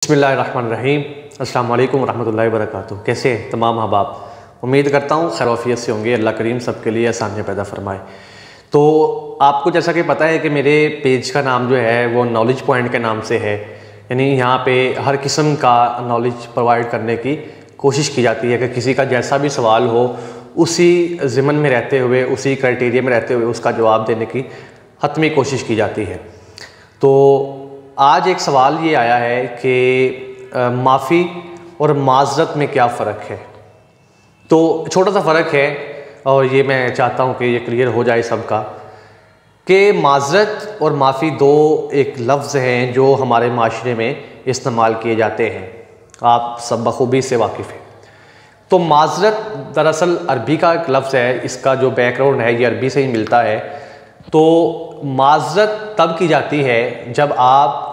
बिस्मिल्लाहिर्रहमानिर्रहीम। अस्सलाम वालेकुम रहमतुल्लाहि व बरकातुहू। कैसे हैं तमाम अहबाब? उम्मीद करता हूँ खैरियत से होंगे। अल्लाह करीम सबके लिए आसानियाँ पैदा फरमाए। तो आपको जैसा कि पता है कि मेरे पेज का नाम जो है वो नॉलेज पॉइंट के नाम से है, यानी यहाँ पे हर किस्म का नॉलेज प्रोवाइड करने की कोशिश की जाती है कि किसी का जैसा भी सवाल हो उसी ज़िमन में रहते हुए, उसी क्राइटेरिया में रहते हुए उसका जवाब देने की हतमी कोशिश की जाती है। तो आज एक सवाल ये आया है कि माफ़ी और माज़रत में क्या फ़र्क है। तो छोटा सा फ़र्क है और ये मैं चाहता हूँ कि ये क्लियर हो जाए सबका कि माज़रत और माफ़ी दो एक लफ्ज़ हैं जो हमारे माशरे में इस्तेमाल किए जाते हैं। आप सब बखूबी से वाकिफ़ हैं। तो माज़रत दरअसल अरबी का एक लफ्ज़ है, इसका जो बैकग्राउंड है ये अरबी से ही मिलता है। तो माज़रत तब की जाती है जब आप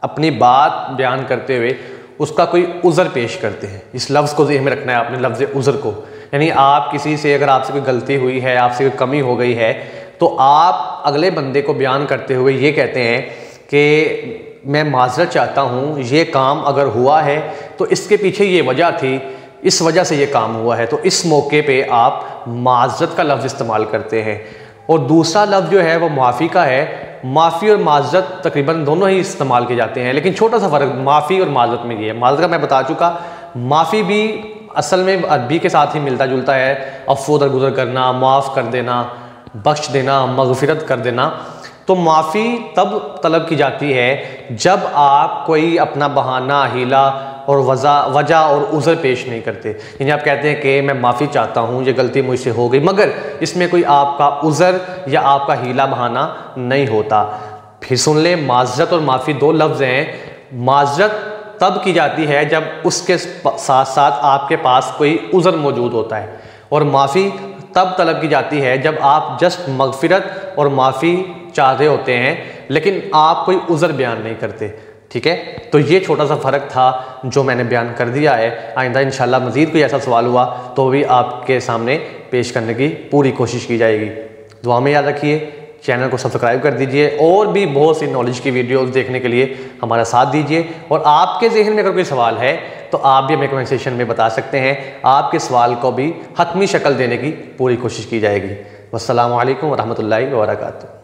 अपनी बात बयान करते हुए उसका कोई उज़र पेश करते हैं। इस लफ्ज़ को ज़हन में रखना है आपने, लफ्ज़ उज़र को, यानी आप किसी से अगर आपसे कोई गलती हुई है, आपसे कोई कमी हो गई है, तो आप अगले बंदे को बयान करते हुए ये कहते हैं कि मैं माज़रत चाहता हूँ, ये काम अगर हुआ है तो इसके पीछे ये वजह थी, इस वजह से ये काम हुआ है। तो इस मौके पे आप माज़रत का लफ्ज़ इस्तेमाल करते हैं। और दूसरा लफ्ज़ जो है वो माफ़ी का है। माफ़ी और माज़रत तकरीबन दोनों ही इस्तेमाल किए जाते हैं, लेकिन छोटा सा फ़र्क माफ़ी और माज़रत में ये है। माज़रत मैं बता चुका, माफ़ी भी असल में अरबी के साथ ही मिलता जुलता है। अफ़्व दरगुज़र करना, माफ़ कर देना, बख्श देना, मग़फ़िरत कर देना। तो माफ़ी तब तलब की जाती है जब आप कोई अपना बहाना, हीला और वजह और उज़र पेश नहीं करते। यानी आप कहते हैं कि मैं माफ़ी चाहता हूँ, ये गलती मुझसे हो गई, मगर इसमें कोई आपका उज़र या आपका हीला बहाना नहीं होता। फिर सुन ले, माज़रत और माफ़ी दो लफ्ज़ हैं। माज़रत तब की जाती है जब उसके साथ साथ आपके पास कोई उज़र मौजूद होता है, और माफ़ी तब तलब की जाती है जब आप जस्ट मग़फ़िरत और माफ़ी चाहते होते हैं लेकिन आप कोई उज़र बयान नहीं करते। ठीक है, तो ये छोटा सा फ़र्क था जो मैंने बयान कर दिया है। आइंदा इंशाल्लाह मज़ीद कोई ऐसा सवाल हुआ तो भी आपके सामने पेश करने की पूरी कोशिश की जाएगी। दुआ में याद रखिए, चैनल को सब्सक्राइब कर दीजिए और भी बहुत सी नॉलेज की वीडियोस देखने के लिए हमारा साथ दीजिए। और आपके ज़हन में अगर कोई सवाल है तो आप भी हमें कमेंट सेक्शन में बता सकते हैं। आपके सवाल को भी हतमी शक्ल देने की पूरी कोशिश की जाएगी। वस्सलामु अलैकुम व रहमतुल्लाहि व बरकातुहू।